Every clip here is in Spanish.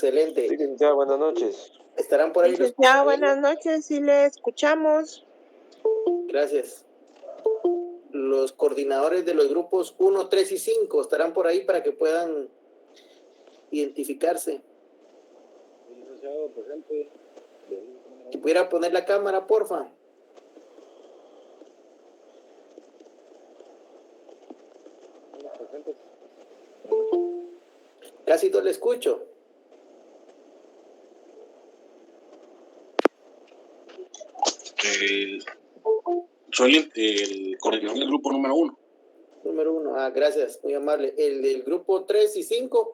Excelente. Licenciado, buenas noches. ¿Estarán por ahí licenciado, buenas noches, sí le escuchamos. Gracias. Los coordinadores de los grupos 1, 3 y 5 estarán por ahí para que puedan identificarse. Licenciado, presente. Si pudiera poner la cámara, porfa. Casi no le escucho. Soy el coordinador del grupo número 1. Número 1, gracias, muy amable. El del grupo 3 y 5.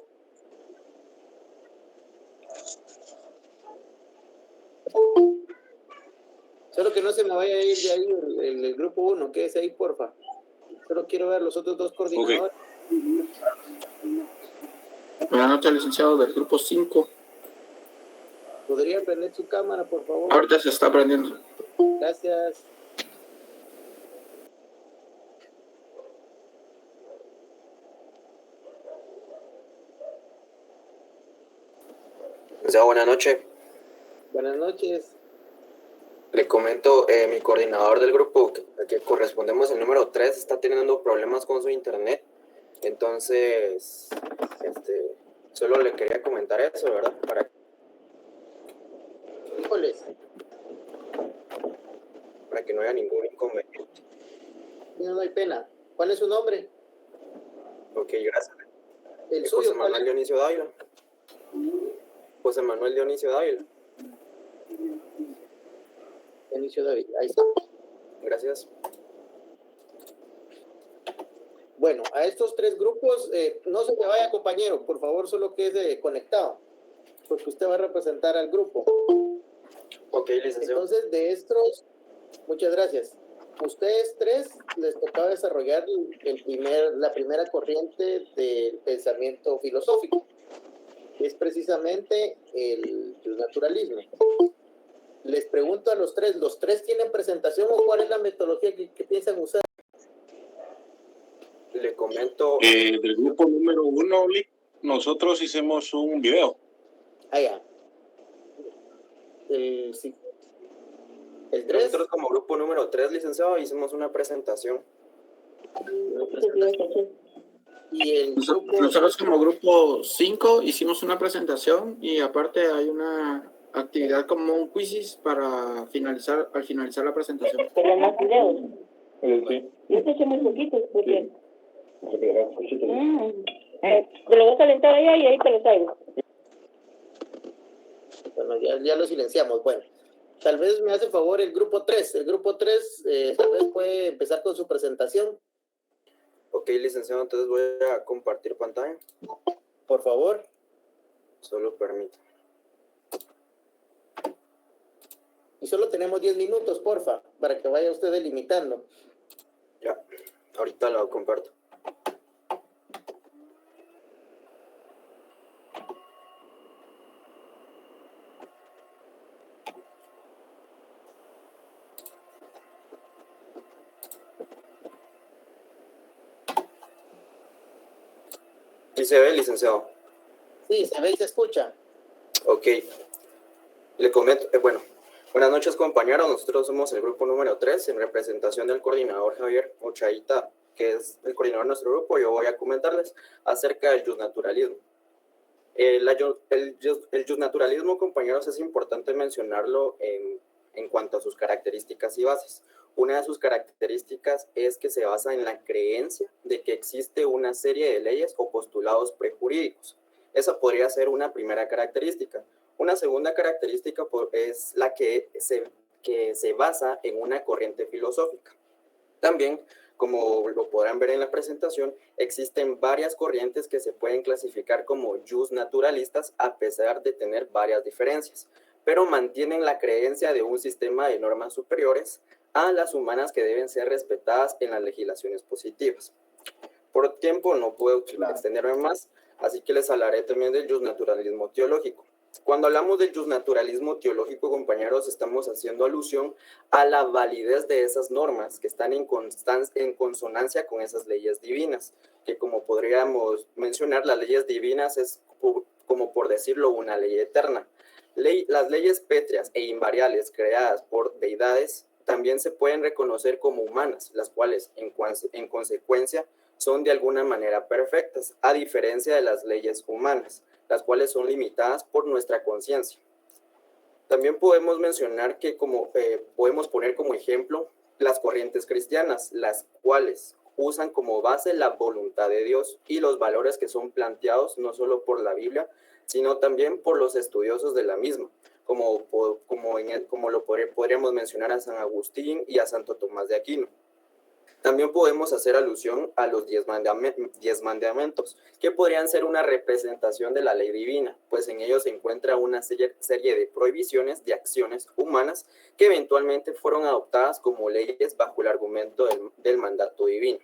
Solo que no se me vaya a ir de ahí el grupo 1, quédese ahí, porfa. Solo quiero ver los otros dos coordinadores. Okay. Buenas noches, licenciado del grupo 5. ¿Podría prender su cámara, por favor? Ahorita se está prendiendo. Gracias. Licenciado, buenas noches. Buenas noches. Le comento, mi coordinador del grupo, que correspondemos al número 3, está teniendo problemas con su internet. Entonces, solo le quería comentar eso, ¿verdad? Para que no haya ningún inconveniente. No hay pena. ¿Cuál es su nombre? Ok, gracias. ¿El suyo? José Manuel Dionisio Dávila. José Manuel Dionisio Dávila. Dionisio Dávila, ahí está. Gracias. Bueno, a estos tres grupos, no se me vaya, compañero, por favor, solo quede conectado, porque usted va a representar al grupo. Ok, licenciado. Entonces, de estos, muchas gracias. Ustedes tres les tocaba desarrollar la primera corriente del pensamiento filosófico, que es precisamente el naturalismo. Les pregunto a ¿los tres tienen presentación o cuál es la metodología que piensan usar? Le comento. Del grupo número 1, nosotros hicimos un video. Ya. Sí. ¿El 3? Nosotros como grupo número 3, licenciado, hicimos una presentación. Y el grupo... Nosotros como grupo 5 hicimos una presentación y aparte hay una actividad como un quizzes para finalizar la presentación. ¿Pero más videos? Sí. Yo te eché muy poquitos, porque... Te lo voy a calentar allá y ahí te lo traigo. Bueno, ya lo silenciamos. Bueno, tal vez me hace favor el grupo 3. El grupo 3 tal vez puede empezar con su presentación. Ok, licenciado, entonces voy a compartir pantalla. Por favor. Solo permito. Y solo tenemos 10 minutos, porfa, para que vaya usted delimitando. Ya, ahorita lo comparto. ¿Sí se ve, licenciado? Sí, se ve y se escucha. Ok. Le comento, buenas noches, compañeros. Nosotros somos el grupo número 3 en representación del coordinador Javier Ochaíta, que es el coordinador de nuestro grupo. Yo voy a comentarles acerca del justnaturalismo. El justnaturalismo, compañeros, es importante mencionarlo en cuanto a sus características y bases. Una de sus características es que se basa en la creencia de que existe una serie de leyes o postulados prejurídicos. Esa podría ser una primera característica. Una segunda característica es la que se basa en una corriente filosófica. También, como lo podrán ver en la presentación, existen varias corrientes que se pueden clasificar como justnaturalistas a pesar de tener varias diferencias, pero mantienen la creencia de un sistema de normas superiores a las humanas que deben ser respetadas en las legislaciones positivas. Por tiempo no puedo extenderme más, así que les hablaré también del justnaturalismo teológico. Cuando hablamos del justnaturalismo teológico, compañeros, estamos haciendo alusión a la validez de esas normas que están en consonancia con esas leyes divinas, que como podríamos mencionar, las leyes divinas es como por decirlo una ley eterna. Las leyes pétreas e invariables creadas por deidades también se pueden reconocer como humanas, las cuales en consecuencia son de alguna manera perfectas, a diferencia de las leyes humanas, las cuales son limitadas por nuestra conciencia. También podemos mencionar que podemos poner como ejemplo las corrientes cristianas, las cuales usan como base la voluntad de Dios y los valores que son planteados no solo por la Biblia, sino también por los estudiosos de la misma, como lo podríamos mencionar a San Agustín y a Santo Tomás de Aquino. También podemos hacer alusión a los 10 mandamientos, que podrían ser una representación de la ley divina, pues en ellos se encuentra una serie de prohibiciones de acciones humanas que eventualmente fueron adoptadas como leyes bajo el argumento del mandato divino.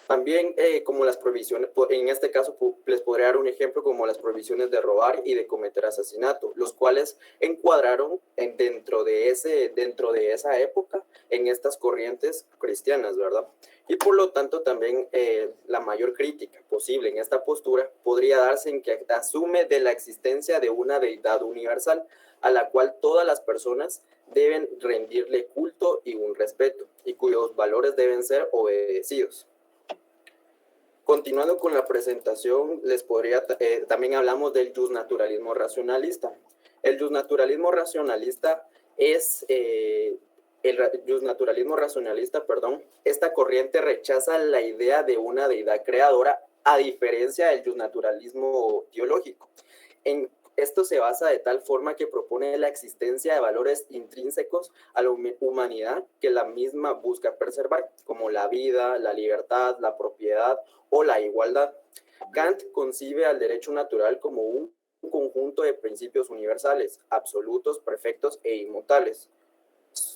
También como las prohibiciones, en este caso les podría dar un ejemplo como las prohibiciones de robar y de cometer asesinato, los cuales encuadraron dentro de esa época en estas corrientes cristianas, ¿verdad? Y por lo tanto también la mayor crítica posible en esta postura podría darse en que asume de la existencia de una deidad universal a la cual todas las personas deben rendirle culto y un respeto, y cuyos valores deben ser obedecidos. Continuando con la presentación, también hablamos del justnaturalismo racionalista. El justnaturalismo racionalista esta corriente rechaza la idea de una deidad creadora, a diferencia del justnaturalismo teológico. Esto se basa de tal forma que propone la existencia de valores intrínsecos a la humanidad que la misma busca preservar, como la vida, la libertad, la propiedad o la igualdad. Kant concibe al derecho natural como un conjunto de principios universales, absolutos, perfectos e inmutables.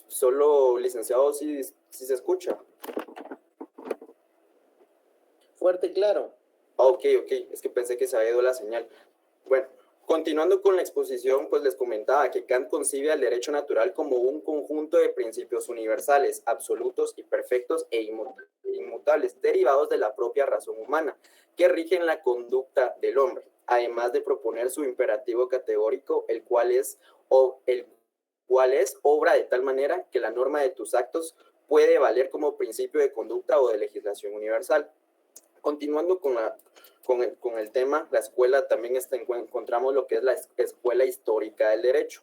Solo, licenciado, si se escucha. Fuerte y claro. Ok, es que pensé que se había ido la señal. Bueno, continuando con la exposición, pues les comentaba que Kant concibe al derecho natural como un conjunto de principios universales, absolutos y perfectos e inmutables, derivados de la propia razón humana, que rigen la conducta del hombre, además de proponer su imperativo categórico, el cual es obra de tal manera que la norma de tus actos puede valer como principio de conducta o de legislación universal. Continuando con el tema, la escuela también encontramos lo que es la escuela histórica del derecho.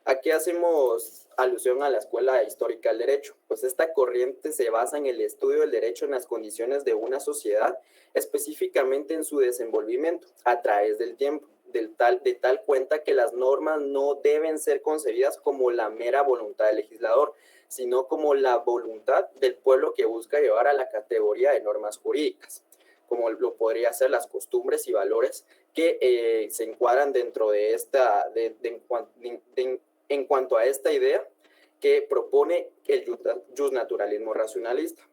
¿A qué hacemos alusión a la escuela histórica del derecho? Pues esta corriente se basa en el estudio del derecho en las condiciones de una sociedad, específicamente en su desenvolvimiento a través del tiempo, de tal cuenta que las normas no deben ser concebidas como la mera voluntad del legislador, sino como la voluntad del pueblo que busca llevar a la categoría de normas jurídicas, como lo podría ser las costumbres y valores que se encuadran dentro de en cuanto a esta idea que propone el justnaturalismo racionalista.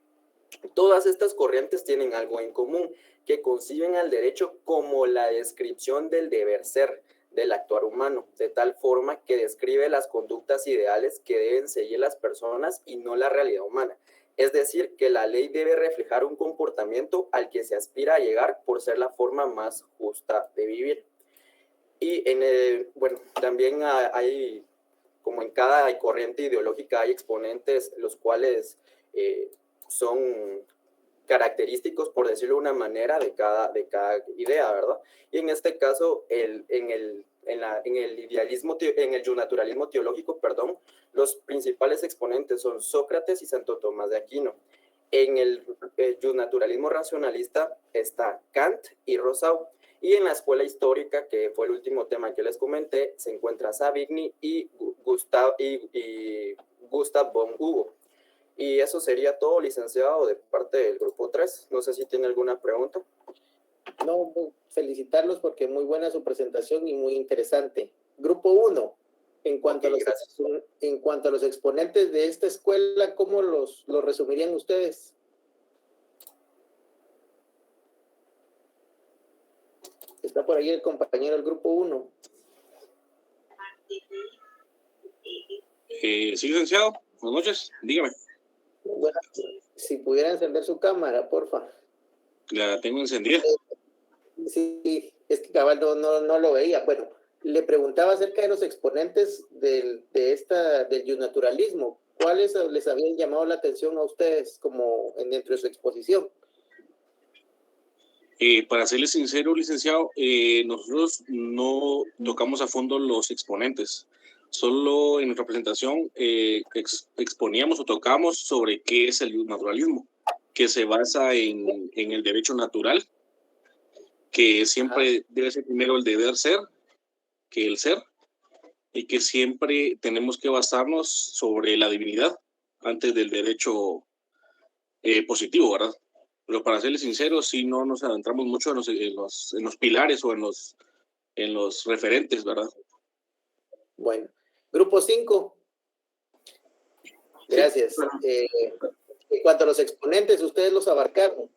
Todas estas corrientes tienen algo en común, que conciben al derecho como la descripción del deber ser, del actuar humano, de tal forma que describe las conductas ideales que deben seguir las personas y no la realidad humana. Es decir, que la ley debe reflejar un comportamiento al que se aspira a llegar por ser la forma más justa de vivir. Y también hay, como en cada corriente ideológica, hay exponentes los cuales son característicos, por decirlo de una manera, de cada idea, ¿verdad? Y en este caso, en el justnaturalismo teológico, los principales exponentes son Sócrates y Santo Tomás de Aquino. En el justnaturalismo racionalista está Kant y Rousseau. Y en la escuela histórica, que fue el último tema que les comenté, se encuentra Savigny y Gustav von Hugo. Y eso sería todo, licenciado, de parte del grupo 3. No sé si tiene alguna pregunta. No, felicitarlos porque muy buena su presentación y muy interesante. Grupo 1, en cuanto a los exponentes de esta escuela, ¿cómo los resumirían ustedes? Está por ahí el compañero del grupo 1. Sí, licenciado. Buenas noches. Dígame. Bueno, si pudiera encender su cámara, porfa. La tengo encendida. Sí, Es que cabal no lo veía. Bueno, le preguntaba acerca de los exponentes del naturalismo. ¿Cuáles les habían llamado la atención a ustedes como dentro de su exposición? Para serles sincero, licenciado, nosotros no tocamos a fondo los exponentes. Solo en nuestra presentación exponíamos o tocamos sobre qué es el naturalismo, que se basa en el derecho natural, que siempre debe ser primero el deber ser que el ser, y que siempre tenemos que basarnos sobre la divinidad antes del derecho positivo, ¿verdad? Pero para serles sinceros, sí no nos adentramos mucho en los pilares o en los referentes, ¿verdad? Bueno, grupo 5. Gracias. Sí, en cuanto a los exponentes, ¿ustedes los abarcaron?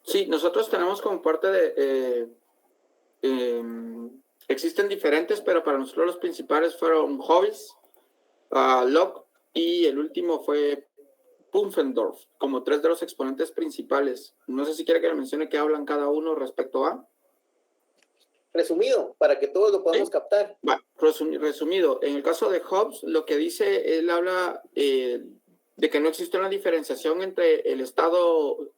Sí, nosotros tenemos como parte de... existen diferentes, pero para nosotros los principales fueron Hobbes, Locke y el último fue Pufendorf, como 3 de los exponentes principales. No sé si quiere que le mencione qué hablan cada uno respecto a... Resumido, para que todos lo podamos captar. Bueno, resumido, en el caso de Hobbes, lo que dice, él habla de que no existe una diferenciación entre el Estado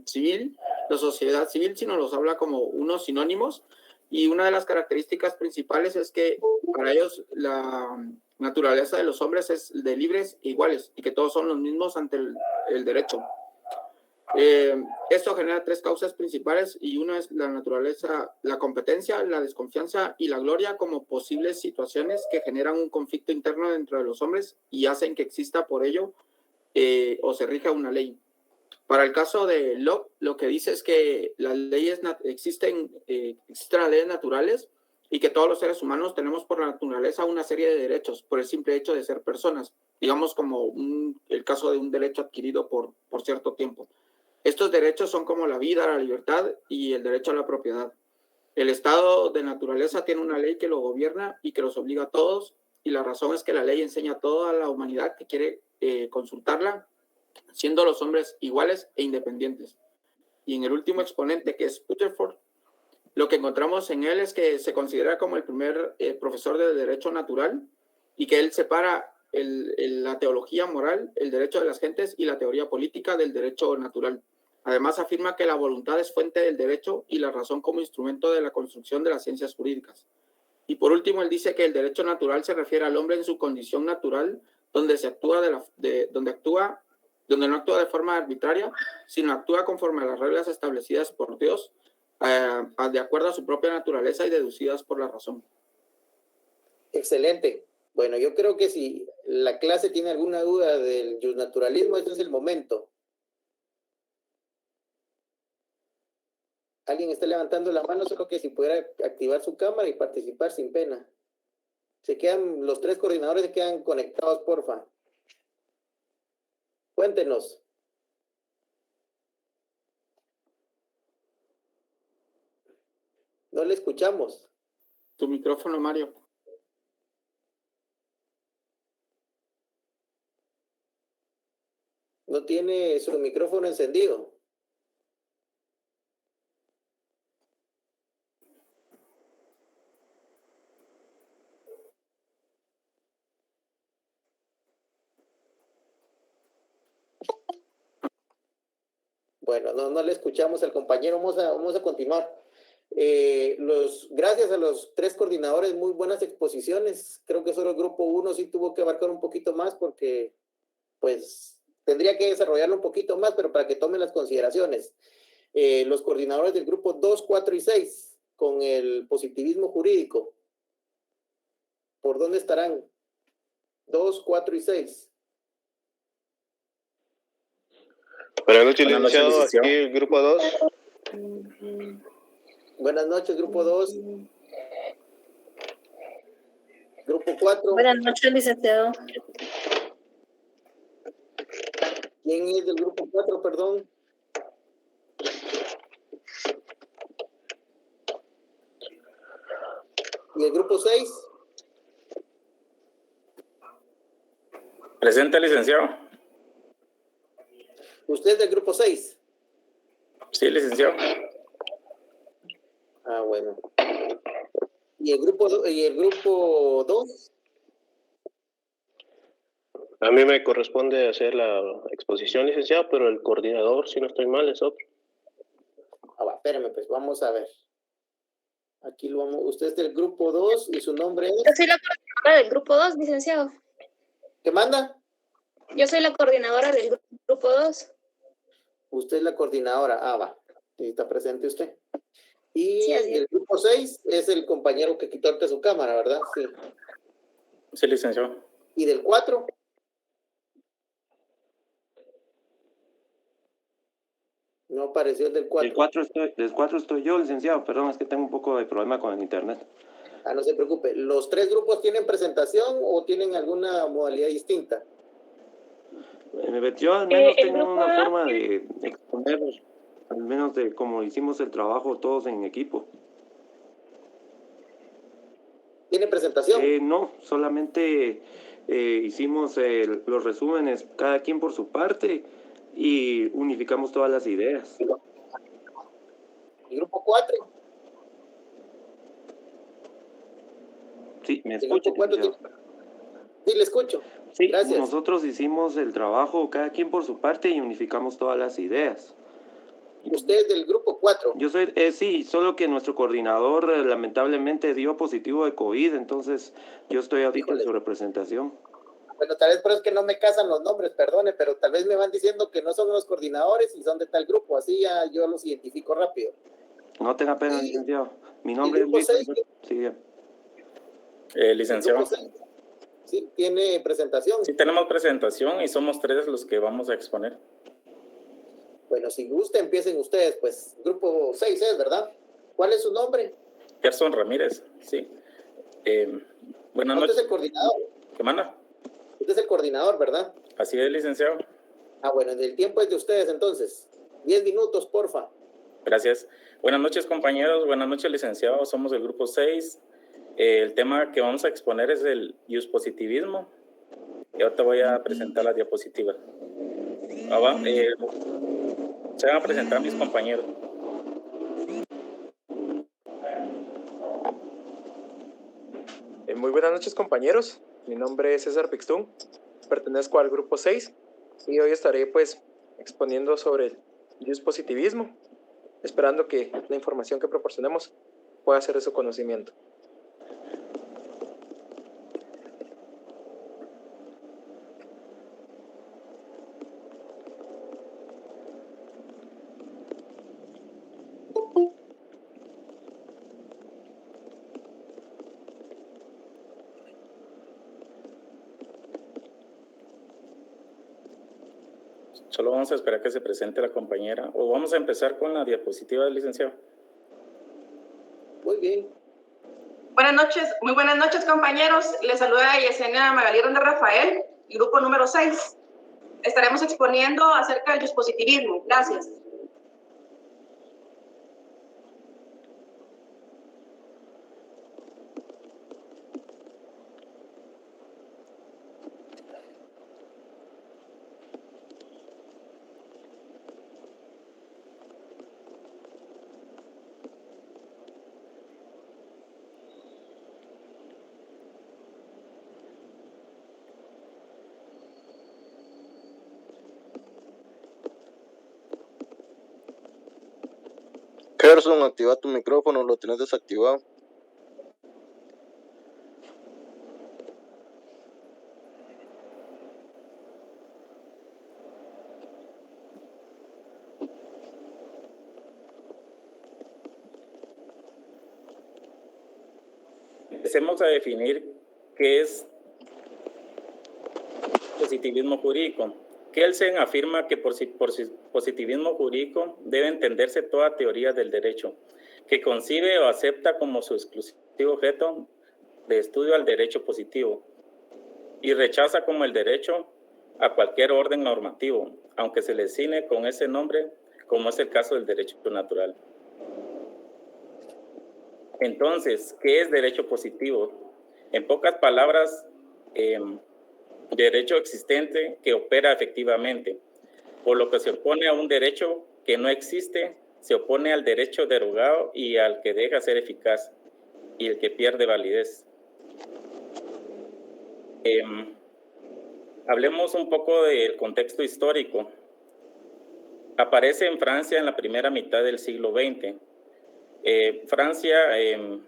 civil, la sociedad civil, sino los habla como unos sinónimos, y una de las características principales es que para ellos la naturaleza de los hombres es de libres e iguales, y que todos son los mismos ante el derecho. Esto genera 3 causas principales, y una es la naturaleza, la competencia, la desconfianza y la gloria como posibles situaciones que generan un conflicto interno dentro de los hombres y hacen que exista por ello o se rija una ley. Para el caso de Locke, lo que dice es que las leyes existen las leyes naturales y que todos los seres humanos tenemos por naturaleza una serie de derechos por el simple hecho de ser personas, digamos como el caso de un derecho adquirido por cierto tiempo. Estos derechos son como la vida, la libertad y el derecho a la propiedad. El estado de naturaleza tiene una ley que lo gobierna y que los obliga a todos, y la razón es que la ley enseña a toda la humanidad que quiere consultarla, siendo los hombres iguales e independientes. Y en el último exponente, que es Rutherford, lo que encontramos en él es que se considera como el primer profesor de derecho natural, y que él separa la teología moral, el derecho de las gentes y la teoría política del derecho natural. Además, afirma que la voluntad es fuente del derecho y la razón como instrumento de la construcción de las ciencias jurídicas. Y por último, él dice que el derecho natural se refiere al hombre en su condición natural, donde no actúa de forma arbitraria, sino actúa conforme a las reglas establecidas por Dios, de acuerdo a su propia naturaleza y deducidas por la razón. Excelente. Bueno, yo creo que si la clase tiene alguna duda del naturalismo, este es el momento. Alguien está levantando la mano, solo que si pudiera activar su cámara y participar sin pena. Los 3 coordinadores se quedan conectados, porfa. Cuéntenos. No le escuchamos. Tu micrófono, Mario. No tiene su micrófono encendido. Bueno, no le escuchamos al compañero. Vamos a continuar. Gracias a los 3 coordinadores, muy buenas exposiciones. Creo que solo el grupo 1 sí tuvo que abarcar un poquito más porque, pues, tendría que desarrollarlo un poquito más, pero para que tomen las consideraciones. Los coordinadores del grupo 2, 4 y 6, con el positivismo jurídico. ¿Por dónde estarán? 2, 4 y 6. Buenas noches, licenciado. Aquí el grupo 2. Buenas noches, grupo 2. Grupo 4. Buenas noches, licenciado. ¿Quién es del grupo 4, perdón? ¿Y el grupo 6? Presente, licenciado. ¿Usted es del grupo 6? Sí, licenciado. Ah, bueno. ¿Y el grupo 2? A mí me corresponde hacer la exposición, licenciado, pero el coordinador, si no estoy mal, es otro. Ah, va, espérame, pues vamos a ver. Aquí lo vamos. Usted es del grupo 2 y su nombre Yo es. soy la coordinadora del grupo 2, licenciado. ¿Qué manda? Yo soy la coordinadora del grupo 2. Usted es la coordinadora. Ah, va. Sí, está presente usted. Y Sí, así es. el grupo 6 es el compañero que quitó antes su cámara, ¿verdad? Sí. Sí, licenciado. ¿Y del 4? No apareció el del 4. Del 4 estoy yo, licenciado. Perdón, es que tengo un poco de problema con el internet. Ah, no se preocupe. ¿Los 3 grupos tienen presentación o tienen alguna modalidad distinta? Yo al menos el tengo grupo una A- forma de exponer, al menos de cómo hicimos el trabajo todos en equipo. ¿Tiene presentación? No, solamente hicimos los resúmenes, cada quien por su parte, y unificamos todas las ideas. ¿El grupo 4? Sí, ¿me ¿El escucha, grupo 4 licenciado? Sí, le escucho. Sí, Gracias. nosotros hicimos el trabajo, cada quien por su parte, y unificamos todas las ideas. Usted es del grupo 4. Yo soy, sí, solo que nuestro coordinador lamentablemente dio positivo de COVID, entonces yo estoy ahorita en su representación. Bueno, tal vez por eso es que no me casan los nombres, perdone, pero tal vez me van diciendo que no son los coordinadores y son de tal grupo, así ya yo los identifico rápido. No tenga pena, licenciado. Mi nombre es grupo Luis. 6? Sí, Licenciado. ¿El grupo 6? Sí, tiene presentación. Sí, tenemos presentación y somos 3 los que vamos a exponer. Bueno, si gusta, empiecen ustedes, pues. Grupo 6 es, ¿verdad? ¿Cuál es su nombre? Gerson Ramírez, sí. Buenas Usted noches. es el coordinador. ¿Qué manda? Usted es el coordinador, ¿verdad? Así es, licenciado. Ah, bueno, el tiempo es de ustedes, entonces. 10 minutos, porfa. Gracias. Buenas noches, compañeros. Buenas noches, licenciado. Somos el grupo 6. El tema que vamos a exponer es el positivismo. Y ahorita voy a presentar la diapositiva. Se van a presentar mis compañeros. Muy buenas noches, compañeros. Mi nombre es César Pixtún. Pertenezco al grupo 6 y hoy estaré pues exponiendo sobre el positivismo, esperando que la información que proporcionemos pueda ser de su conocimiento. Solo vamos a esperar que se presente la compañera. O vamos a empezar con la diapositiva del licenciado. Muy bien. Buenas noches, muy buenas noches, compañeros. Les saluda Yesenia Magalí de Rafael, grupo número 6. Estaremos exponiendo acerca del positivismo. Gracias. Gerson, activa tu micrófono, lo tienes desactivado. Empecemos a definir qué es positivismo jurídico. Kelsen afirma que por positivismo jurídico debe entenderse toda teoría del derecho, que concibe o acepta como su exclusivo objeto de estudio al derecho positivo y rechaza como el derecho a cualquier orden normativo, aunque se le designe con ese nombre, como es el caso del derecho natural. Entonces, ¿qué es derecho positivo? En pocas palabras, derecho existente que opera efectivamente, por lo que se opone a un derecho que no existe se opone al derecho derogado y al que deja ser eficaz y el que pierde validez. Hablemos un poco del contexto histórico. Aparece en Francia en la primera mitad del siglo XX. Francia en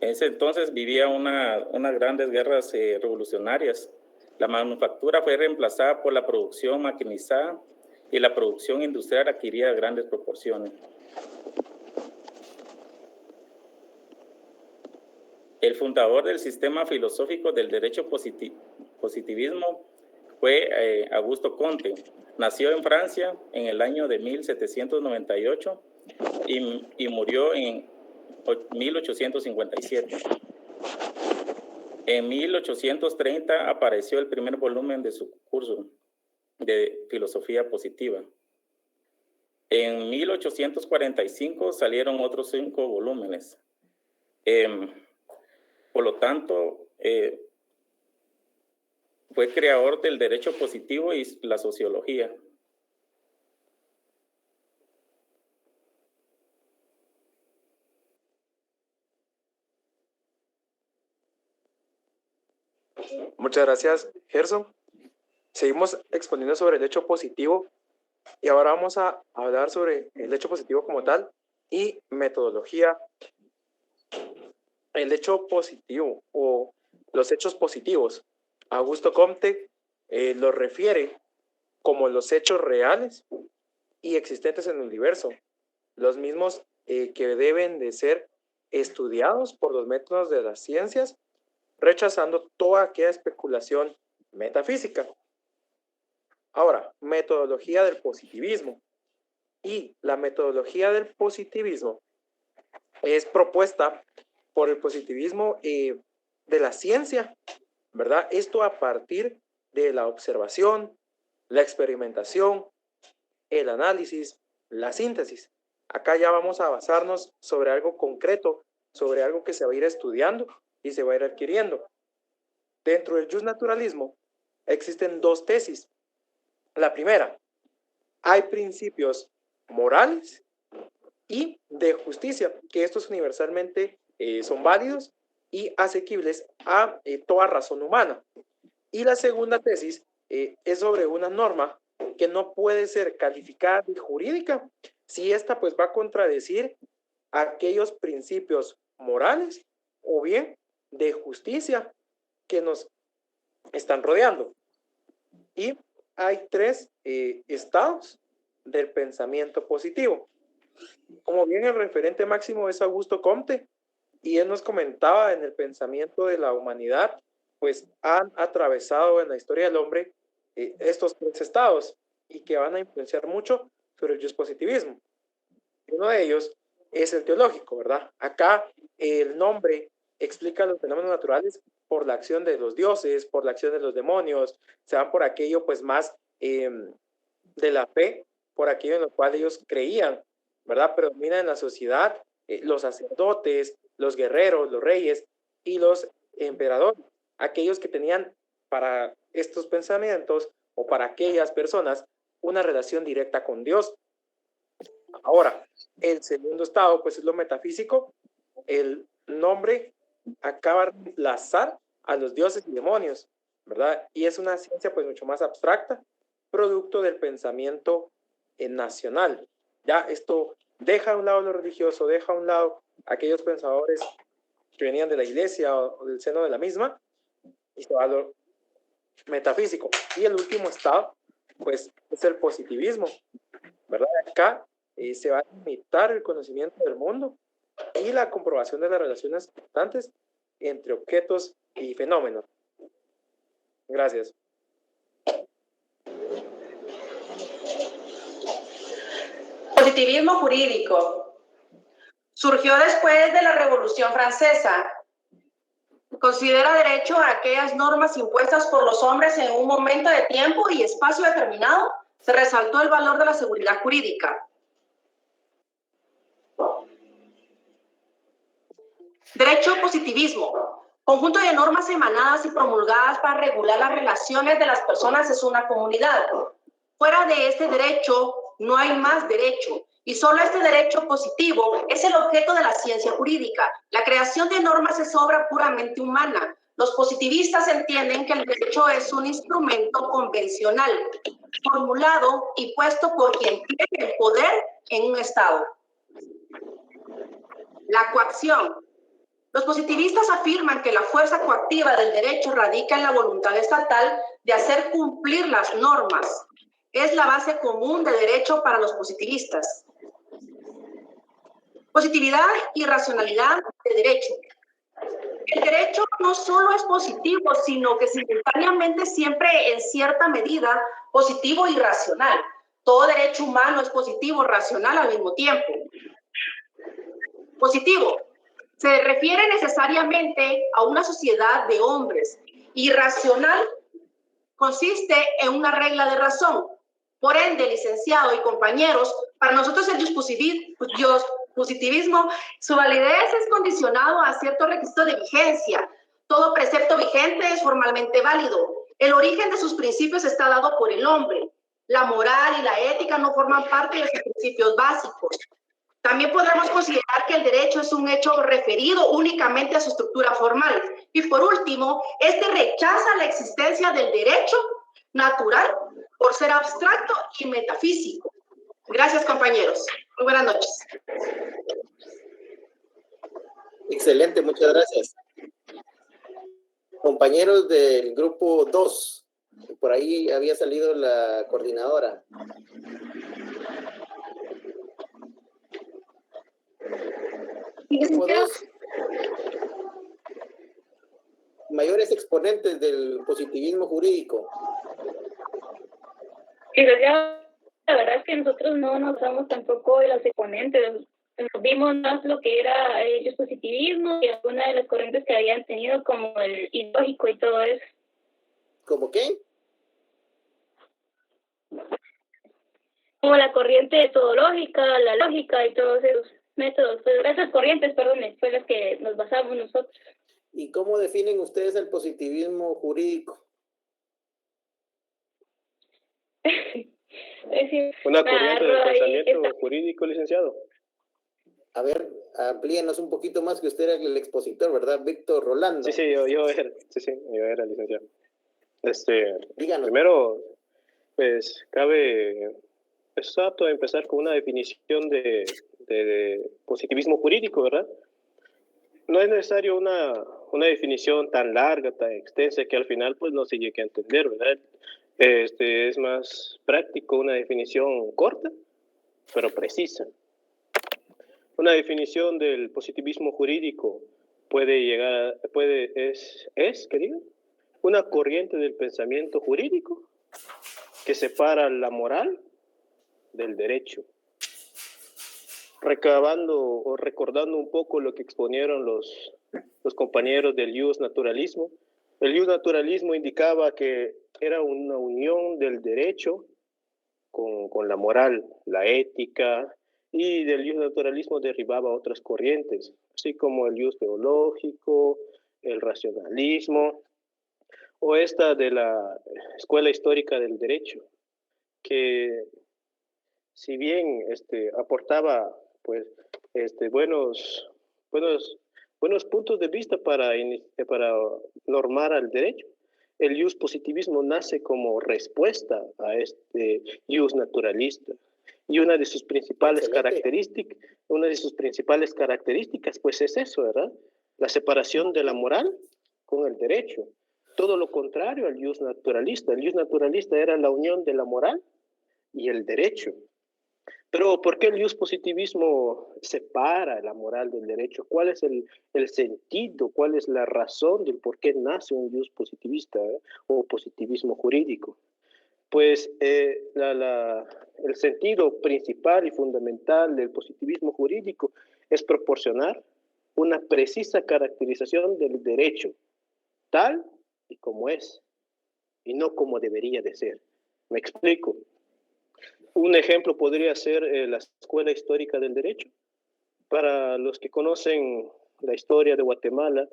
ese entonces vivía unas grandes guerras revolucionarias. La manufactura fue reemplazada por la producción maquinizada y la producción industrial adquiría grandes proporciones. El fundador del sistema filosófico del derecho positivismo fue Augusto Comte. Nació en Francia en el año de 1798 y murió en 1857. En 1830 apareció el primer volumen de su curso de filosofía positiva. En 1845 salieron otros 5 volúmenes. Por lo tanto, fue creador del derecho positivo y la sociología. Muchas gracias, Gerson. Seguimos exponiendo sobre el hecho positivo y ahora vamos a hablar sobre el hecho positivo como tal y metodología. El hecho positivo o los hechos positivos, Augusto Comte los refiere como los hechos reales y existentes en el universo, los mismos que deben de ser estudiados por los métodos de las ciencias, rechazando toda aquella especulación metafísica. Ahora, metodología del positivismo. Y la metodología del positivismo es propuesta por el positivismo de la ciencia, ¿verdad? Esto a partir de la observación, la experimentación, el análisis, la síntesis. Acá ya vamos a basarnos sobre algo concreto, sobre algo que se va a ir estudiando y se va a ir adquiriendo. Dentro del justnaturalismo existen 2 tesis. La primera, hay principios morales y de justicia, que estos universalmente son válidos y asequibles a toda razón humana. Y la segunda tesis es sobre una norma que no puede ser calificada de jurídica si ésta pues va a contradecir aquellos principios morales o bien de justicia que nos están rodeando. Y hay 3 estados del pensamiento positivo. Como bien el referente máximo es Augusto Comte, y él nos comentaba en el pensamiento de la humanidad, pues han atravesado en la historia del hombre estos 3 estados y que van a influenciar mucho sobre el positivismo. Uno de ellos es el teológico, ¿verdad? Acá el nombre explica los fenómenos naturales por la acción de los dioses, por la acción de los demonios, se van por aquello pues más de la fe, por aquello en lo cual ellos creían, ¿verdad? Predomina en la sociedad los sacerdotes, los guerreros, los reyes y los emperadores, aquellos que tenían para estos pensamientos o para aquellas personas una relación directa con Dios. Ahora, el segundo estado pues es lo metafísico. El nombre acaba de reemplazar a los dioses y demonios, ¿verdad? Y es una ciencia pues mucho más abstracta, producto del pensamiento nacional. Ya esto deja a un lado lo religioso, deja a un lado aquellos pensadores que venían de la iglesia o del seno de la misma y se va a lo metafísico. Y el último estado pues es el positivismo, ¿verdad? Acá se va a limitar el conocimiento del mundo y la comprobación de las relaciones constantes entre objetos y fenómenos. Gracias. Positivismo jurídico. Surgió después de la Revolución Francesa. Considera derecho a aquellas normas impuestas por los hombres en un momento de tiempo y espacio determinado. Se resaltó el valor de la seguridad jurídica. Derecho positivismo. Conjunto de normas emanadas y promulgadas para regular las relaciones de las personas en una comunidad. Fuera de este derecho no hay más derecho Y solo este derecho positivo es el objeto de la ciencia jurídica. La creación de normas es obra puramente humana. Los positivistas entienden que el derecho es un instrumento convencional, formulado y puesto por quien tiene el poder en un Estado. La coacción. Los positivistas afirman que la fuerza coactiva del derecho radica en la voluntad estatal de hacer cumplir las normas. Es la base común de derecho para los positivistas. Positividad y racionalidad de derecho. El derecho no solo es positivo, sino que simultáneamente siempre en cierta medida positivo y racional. Todo derecho humano es positivo y racional al mismo tiempo. Positivo. Se refiere necesariamente a una sociedad de hombres. Y racional consiste en una regla de razón. Por ende, licenciado y compañeros, para nosotros el positivismo, su validez es condicionado a cierto requisito de vigencia. Todo precepto vigente es formalmente válido. El origen de sus principios está dado por el hombre. La moral y la ética no forman parte de sus principios básicos. También podemos considerar que el derecho es un hecho referido únicamente a su estructura formal. Y por último, este rechaza la existencia del derecho natural por ser abstracto y metafísico. Gracias, compañeros. Muy buenas noches. Excelente, muchas gracias. Compañeros del grupo 2, por ahí había salido la coordinadora. Grupo 2. Mayores exponentes del positivismo jurídico. La verdad es que nosotros no nos usamos tampoco de los exponentes. Vimos más lo que era el positivismo y algunas de las corrientes que habían tenido, como el ilógico y todo eso. ¿Cómo qué? Como la corriente metodológica, la lógica y todos esos métodos, pues esas corrientes, perdón, fue las que nos basamos nosotros. ¿Y cómo definen ustedes el positivismo jurídico? Una corriente de pensamiento jurídico, licenciado. A ver, amplíenos un poquito más, que usted era el expositor, ¿verdad? Víctor Rolando. Sí, yo era licenciado. Díganos. Primero, pues es apto a empezar con una definición de positivismo jurídico, ¿verdad? No es necesario una definición tan larga, tan extensa, que al final pues no se llegue a entender, ¿verdad? Es más práctico una definición corta, pero precisa. Una definición del positivismo jurídico es, querido, una corriente del pensamiento jurídico que separa la moral del derecho. Recabando o recordando un poco lo que exponieron los compañeros del ius naturalismo, el ius naturalismo indicaba que era una unión del derecho con la moral, la ética, y del ius naturalismo derivaba otras corrientes, así como el ius teológico, el racionalismo, o esta de la escuela histórica del derecho, que si bien aportaba pues buenos puntos de vista para normar al derecho, el ius positivismo nace como respuesta a este ius naturalista. Y una de sus principales características, pues es eso, ¿verdad? La separación de la moral con el derecho. Todo lo contrario al ius naturalista. El ius naturalista era la unión de la moral y el derecho. Pero ¿por qué el ius positivismo separa la moral del derecho? ¿Cuál es el sentido? ¿Cuál es la razón del por qué nace un ius positivista o positivismo jurídico? Pues el sentido principal y fundamental del positivismo jurídico es proporcionar una precisa caracterización del derecho, tal y como es, y no como debería de ser. ¿Me explico? Un ejemplo podría ser la Escuela Histórica del Derecho. Para los que conocen la historia de Guatemala,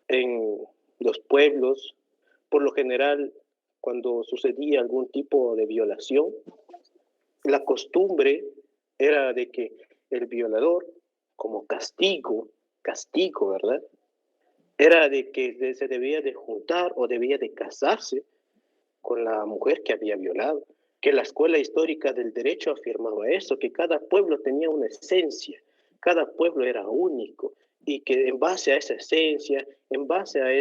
en los pueblos, por lo general, cuando sucedía algún tipo de violación, la costumbre era de que el violador, como castigo, ¿verdad? Era de que se debía de juntar o debía de casarse con la mujer que había violado, que la escuela histórica del derecho afirmaba eso, que cada pueblo tenía una esencia, cada pueblo era único, y que en base a esa esencia, en base a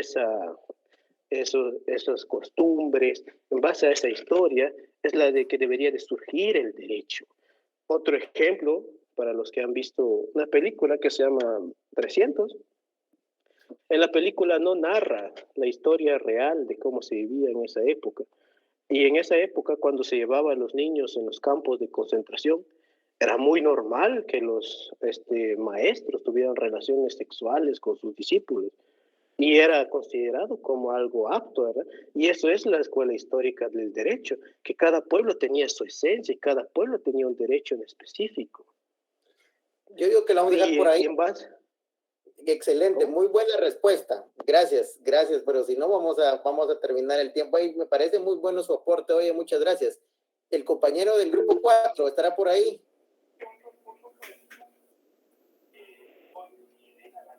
esas costumbres, en base a esa historia, es la de que debería de surgir el derecho. Otro ejemplo, para los que han visto una película que se llama 300, en la película no narra la historia real de cómo se vivía en esa época. Y en esa época, cuando se llevaba a los niños en los campos de concentración, era muy normal que los maestros tuvieran relaciones sexuales con sus discípulos. Y era considerado como algo apto, ¿verdad? Y eso es la escuela histórica del derecho, que cada pueblo tenía su esencia y cada pueblo tenía un derecho en específico. Yo digo que la vamos a dejar por ahí. Excelente, muy buena respuesta. Gracias, pero si no vamos a terminar el tiempo ahí. Me parece muy bueno su aporte, oye, muchas gracias. El compañero del grupo 4 estará por ahí.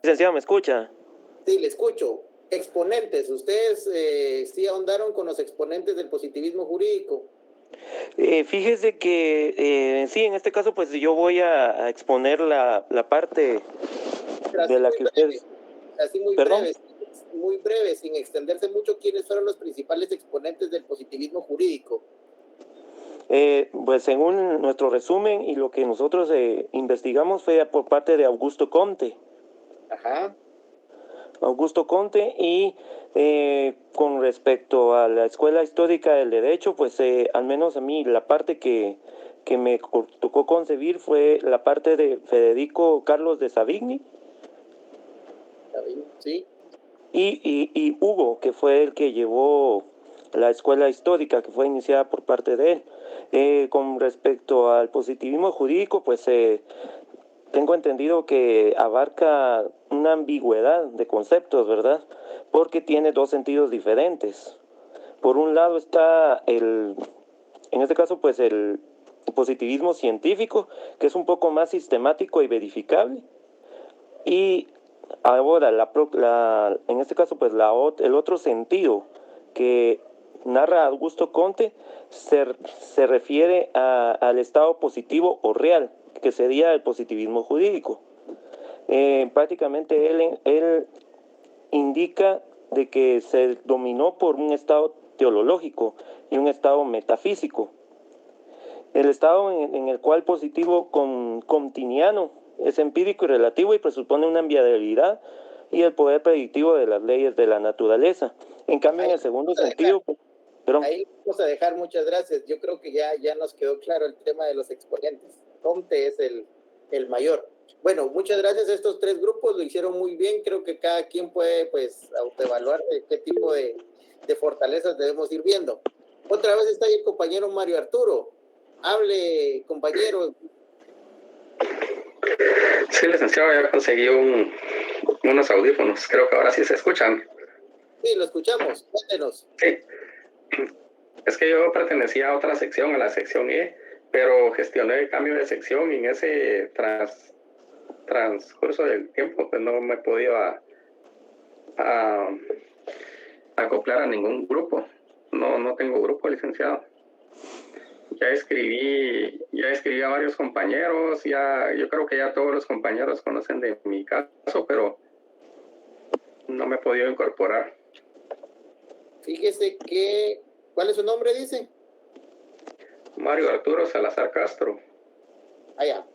Licenciado, ¿me escucha? Sí, le escucho. Exponentes, ustedes sí ahondaron con los exponentes del positivismo jurídico. Fíjese que sí, en este caso pues yo voy a exponer la parte de la que ustedes... Así muy breve, sin extenderse mucho, ¿quiénes fueron los principales exponentes del positivismo jurídico? Pues según nuestro resumen y lo que nosotros investigamos fue por parte de Augusto Comte. Ajá. Augusto Comte, y con respecto a la escuela histórica del derecho, pues al menos a mí la parte que me tocó concebir fue la parte de Federico Carlos de Savigny. Sí. Y Hugo, que fue el que llevó la escuela histórica, que fue iniciada por parte de él. Con respecto al positivismo jurídico, pues tengo entendido que abarca una ambigüedad de conceptos, ¿verdad? Porque tiene dos sentidos diferentes. Por un lado está en este caso, pues el positivismo científico, que es un poco más sistemático y verificable. Y ahora, en este caso, pues el otro sentido que narra Augusto Comte se refiere al estado positivo o real, que sería el positivismo jurídico. Prácticamente él indica de que se dominó por un estado teológico y un estado metafísico. El estado en el cual positivo comtiniano es empírico y relativo y presupone una invariabilidad y el poder predictivo de las leyes de la naturaleza. En cambio, en el segundo sentido... Ahí vamos a dejar, muchas gracias. Yo creo que ya nos quedó claro el tema de los exponentes. Comte es el mayor. Bueno, muchas gracias a estos tres grupos, lo hicieron muy bien. Creo que cada quien puede pues autoevaluar qué tipo de fortalezas debemos ir viendo. Otra vez está ahí el compañero Mario Arturo. Hable, compañero. Sí, licenciado, ya conseguí unos audífonos. Creo que ahora sí se escuchan. Sí, lo escuchamos. Cuéntenos. Sí. Es que yo pertenecía a otra sección, a la sección E, pero gestioné el cambio de sección y en ese transcurso del tiempo pues no me he podido acoplar a ningún grupo. No tengo grupo, licenciado. Ya escribí a varios compañeros, yo creo que ya todos los compañeros conocen de mi caso, pero no me he podido incorporar. Fíjese que, ¿cuál es su nombre, dice? Mario Arturo Salazar Castro. Ya.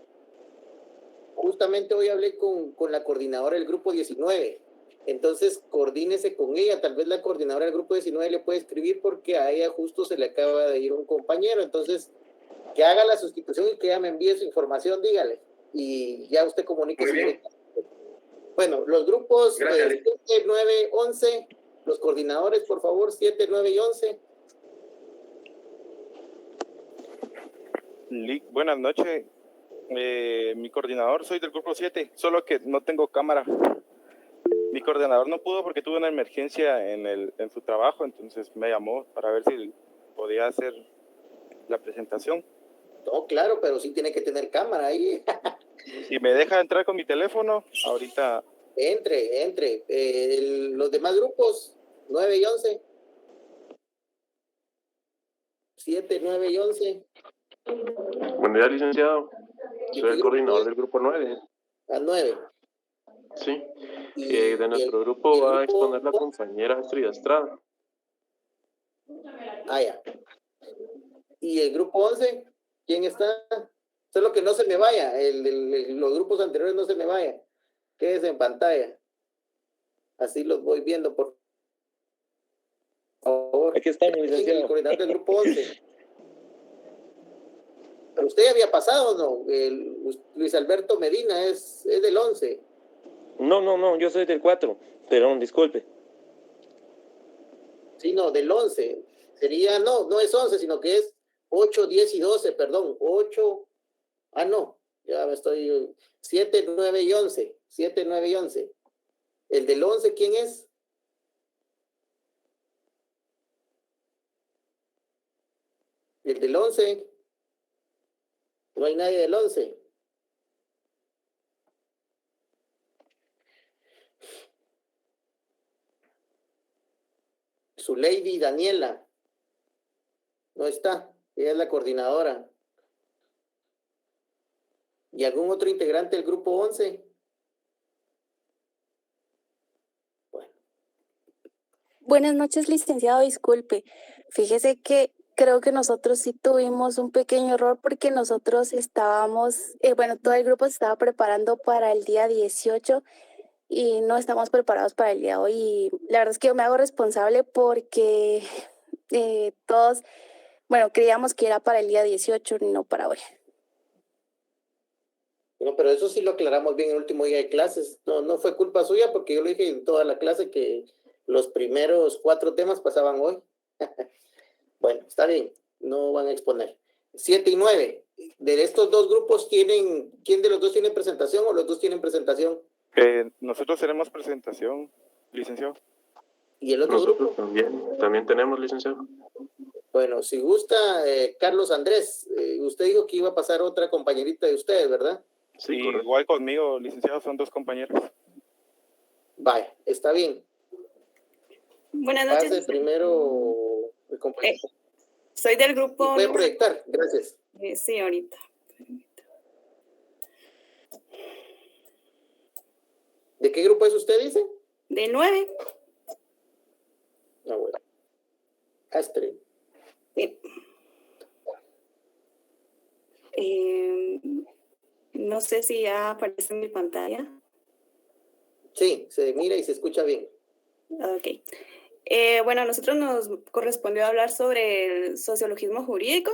Justamente hoy hablé con la coordinadora del grupo 19. Entonces, coordínese con ella. Tal vez la coordinadora del grupo 19 le puede escribir porque a ella justo se le acaba de ir un compañero. Entonces, que haga la sustitución y que ella me envíe su información, dígale. Y ya usted comunique. Muy bien. Bueno, los grupos 7, 9, 11, los coordinadores, por favor, 7, 9 y 11. Buenas noches. Mi coordinador, soy del grupo 7, solo que no tengo cámara. Mi coordinador no pudo porque tuvo una emergencia en su trabajo, entonces me llamó para ver si podía hacer la presentación. No, claro, pero sí tiene que tener cámara ahí. Si me deja entrar con mi teléfono, ahorita. Entre. Los demás grupos, 9 y 11. 7, 9 y 11. Buen día, licenciado. Soy el coordinador del grupo 9. A 9. Sí. De nuestro grupo va a exponer la compañera Astrid Estrada. Ah, ya. ¿Y el grupo 11? ¿Quién está? Solo que no se me vaya. Los grupos anteriores no se me vaya. Quédese en pantalla. Así los voy viendo, por favor. Aquí está mi licenciado. El coordinador del grupo 11. Pero usted ya había pasado, ¿no? Luis Alberto Medina es del 11. No, yo soy del 4. Perdón, disculpe. Sí, no, del 11. Sería, no es 11, sino que es 8, 10 y 12, perdón. 8, no, ya me estoy... 7, 9 y 11. 7, 9 y 11. ¿El del 11 quién es? ¿El del 11? No hay nadie del 11. Su Lady Daniela. No está. Ella es la coordinadora. ¿Y algún otro integrante del grupo 11? Buenas noches, licenciado. Disculpe. Fíjese que creo que nosotros sí tuvimos un pequeño error porque nosotros estábamos, todo el grupo se estaba preparando para el día 18 y no estamos preparados para el día de hoy. Y la verdad es que yo me hago responsable porque todos, creíamos que era para el día 18 y no para hoy. No, pero eso sí lo aclaramos bien el último día de clases. No fue culpa suya porque yo le dije en toda la clase que los primeros 4 temas pasaban hoy. Bueno, está bien, no van a exponer. 7 y 9. De estos dos grupos, ¿quién de los dos tiene presentación o los dos tienen presentación? Nosotros tenemos presentación, licenciado. ¿Y el otro Nosotros grupo? también tenemos, licenciado. Bueno, si gusta, Carlos Andrés, usted dijo que iba a pasar otra compañerita de ustedes, ¿verdad? Sí, igual conmigo, licenciado, son 2 compañeros. Vaya, está bien. Buenas noches. Pase primero el compañero. Soy del grupo... ¿Puede proyectar? Gracias. Sí, ahorita. ¿De qué grupo es usted, dice? De 9. Ah, bueno. Astrid. Sí. No sé si ya aparece en mi pantalla. Sí, se mira y se escucha bien. Ok. A nosotros nos correspondió hablar sobre el sociologismo jurídico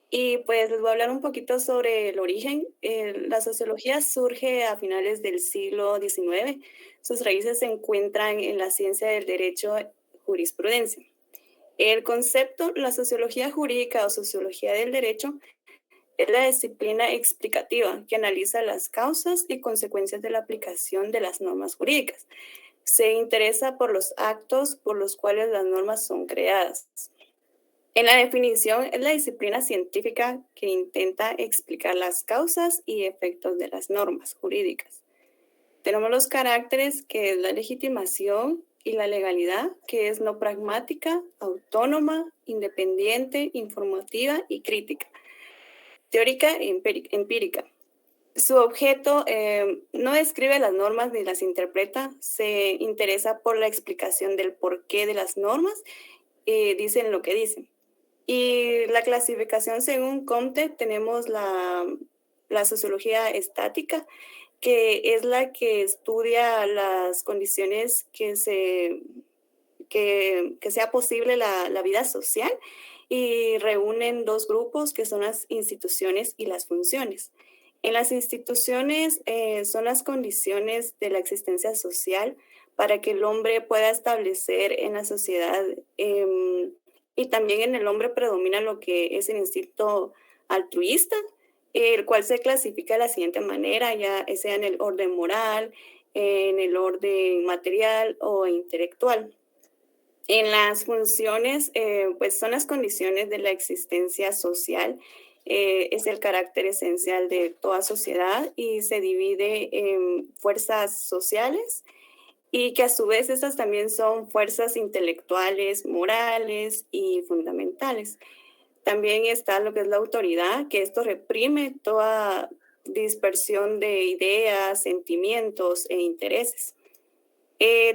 y pues les voy a hablar un poquito sobre el origen. La sociología surge a finales del siglo XIX. Sus raíces se encuentran en la ciencia del derecho, jurisprudencia. El concepto, la sociología jurídica o sociología del derecho, es la disciplina explicativa que analiza las causas y consecuencias de la aplicación de las normas jurídicas. Se interesa por los actos por los cuales las normas son creadas. En la definición, es la disciplina científica que intenta explicar las causas y efectos de las normas jurídicas. Tenemos los caracteres, que es la legitimación, y la legalidad, que es no pragmática, autónoma, independiente, informativa y crítica. Teórica e empírica. Su objeto no describe las normas ni las interpreta, se interesa por la explicación del porqué de las normas, dicen lo que dicen. Y la clasificación según Comte, tenemos la sociología estática, que es la que estudia las condiciones que sea posible la vida social, y reúnen 2 grupos que son las instituciones y las funciones. En las instituciones son las condiciones de la existencia social para que el hombre pueda establecer en la sociedad, y también en el hombre predomina lo que es el instinto altruista, el cual se clasifica de la siguiente manera, ya sea en el orden moral, en el orden material o intelectual. En las funciones, pues son las condiciones de la existencia social es el carácter esencial de toda sociedad y se divide en fuerzas sociales y que a su vez estas también son fuerzas intelectuales, morales y fundamentales. También está lo que es la autoridad, que esto reprime toda dispersión de ideas, sentimientos e intereses.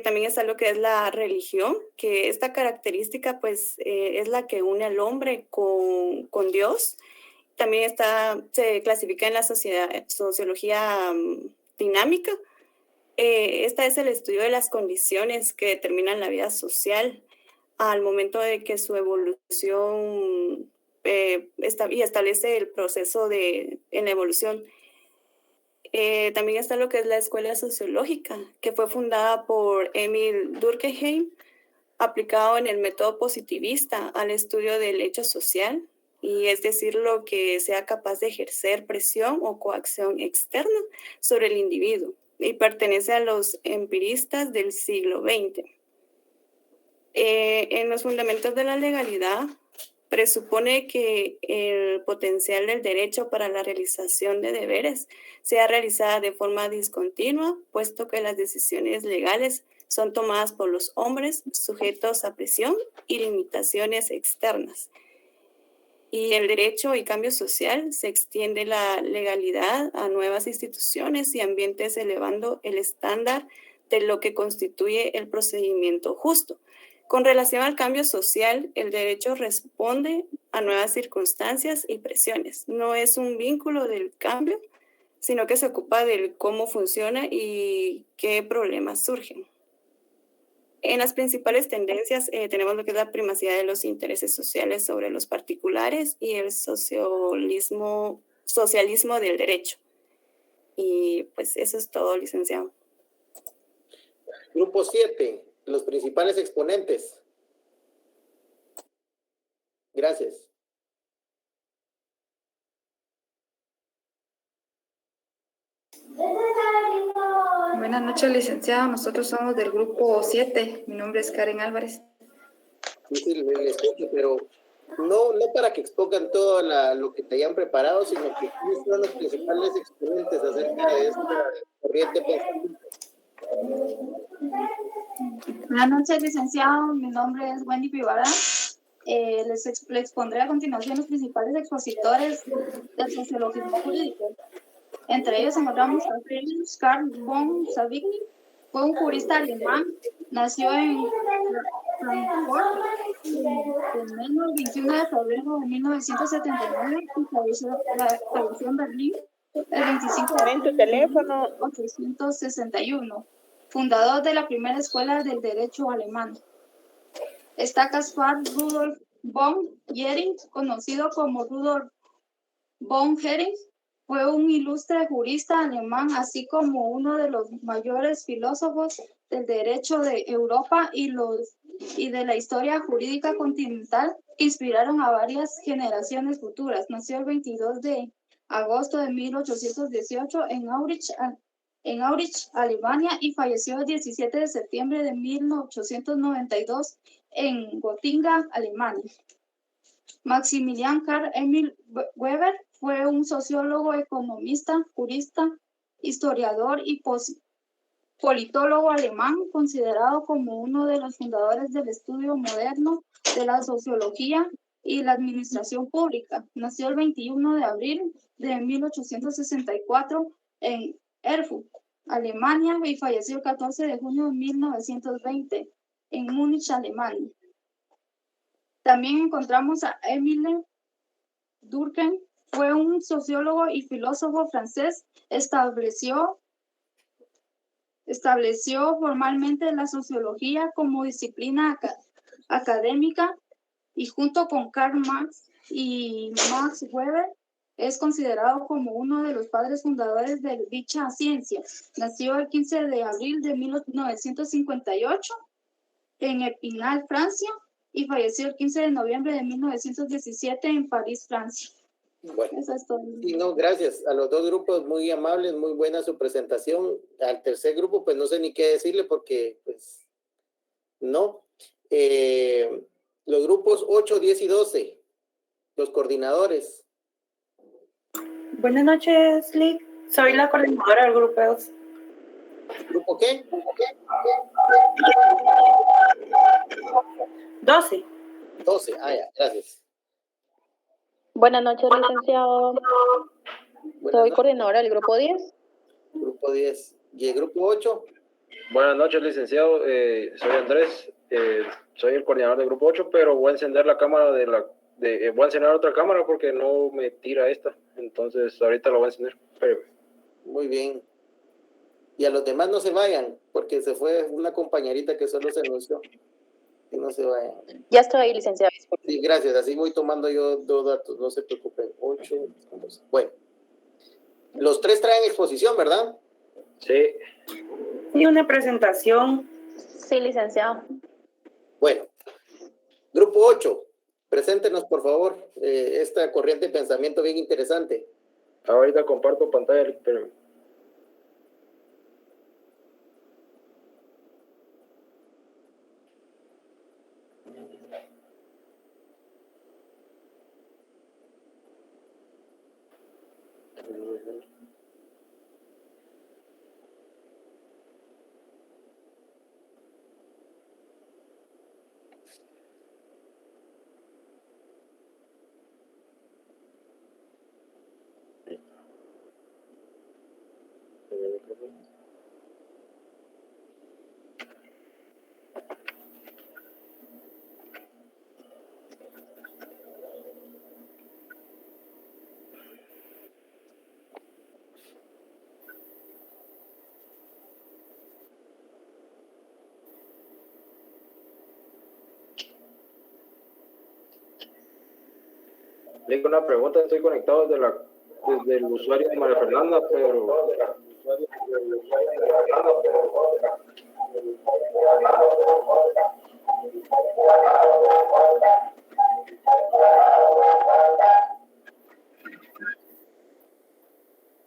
También está lo que es la religión, que esta característica pues es la que une al hombre con Dios. También se clasifica en la sociología dinámica. Esta es el estudio de las condiciones que determinan la vida social al momento de que su evolución y establece el proceso en la evolución. También está lo que es la escuela sociológica, que fue fundada por Emil Durkheim, aplicado en el método positivista al estudio del hecho social, y es decir, lo que sea capaz de ejercer presión o coacción externa sobre el individuo, y pertenece a los empiristas del siglo XX. En los fundamentos de la legalidad, presupone que el potencial del derecho para la realización de deberes sea realizada de forma discontinua, puesto que las decisiones legales son tomadas por los hombres sujetos a presión y limitaciones externas. Y el derecho y cambio social se extiende la legalidad a nuevas instituciones y ambientes, elevando el estándar de lo que constituye el procedimiento justo. Con relación al cambio social, el derecho responde a nuevas circunstancias y presiones. No es un vínculo del cambio, sino que se ocupa de cómo funciona y qué problemas surgen. En las principales tendencias tenemos lo que es la primacía de los intereses sociales sobre los particulares y el socialismo del derecho. Y pues eso es todo, licenciado. Grupo 7, los principales exponentes. Gracias. Buenas noches, licenciado. Nosotros somos del grupo 7. Mi nombre es Karen Álvarez. Sí, le escucho, pero no para que expongan todo lo que te hayan preparado, sino que ¿quiénes son los principales exponentes acerca de esta corriente pensamiento? Buenas noches, licenciado. Mi nombre es Wendy Pivara. Les expondré a continuación los principales expositores del sociologismo jurídico. Entre ellos encontramos a Friedrich Karl von Savigny. Fue un jurista alemán, nació en Frankfurt el 21 de febrero de 1979 y falleció en Berlín el 25 de teléfono 1861, fundador de la primera escuela del derecho alemán. Está Caspar Rudolf von Jhering, conocido como Rudolf von Jhering. Fue un ilustre jurista alemán, así como uno de los mayores filósofos del derecho de Europa y de la historia jurídica continental, que inspiraron a varias generaciones futuras. Nació el 22 de agosto de 1818 en Aurich, Alemania, y falleció el 17 de septiembre de 1892 en Gotinga, Alemania. Maximilian Karl Emil Weber fue un sociólogo, economista, jurista, historiador y politólogo alemán, considerado como uno de los fundadores del estudio moderno de la sociología y la administración pública. Nació el 21 de abril de 1864 en Erfurt, Alemania, y falleció el 14 de junio de 1920 en Múnich, Alemania. También encontramos a Émile Durkheim. Fue un sociólogo y filósofo francés. Estableció formalmente la sociología como disciplina académica y junto con Karl Marx y Max Weber es considerado como uno de los padres fundadores de dicha ciencia. Nació el 15 de abril de 1958 en Epinal, Francia, y falleció el 15 de noviembre de 1917 en París, Francia. Bueno, sí, no, gracias a los dos grupos, muy amables, muy buena su presentación. Al tercer grupo, pues no sé ni qué decirle porque, pues, no. Los grupos 8, 10 y 12, los coordinadores. Buenas noches, Lick. Soy la coordinadora del grupo 2. ¿Grupo qué? 12. 12, ya, gracias. Buenas noches, licenciado. Soy coordinadora del grupo 10. Grupo 10. ¿Y el grupo 8? Buenas noches, licenciado. Soy Andrés. Soy el coordinador del grupo 8, pero voy a encender la cámara voy a encender otra cámara porque no me tira esta. Entonces, ahorita lo voy a encender. Muy bien. Y a los demás no se vayan, porque se fue una compañerita que solo se anunció. Que no se vayan. Ya estoy ahí, licenciado. Sí, gracias. Así voy tomando yo 2 datos. No se preocupen. 8. Bueno. Los 3 traen exposición, ¿verdad? Sí. Y una presentación. Sí, licenciado. Bueno. Grupo 8. Preséntenos, por favor, esta corriente de pensamiento bien interesante. Ahorita comparto pantalla, pero... Le hice una pregunta, estoy conectado desde el usuario de María Fernanda, pero...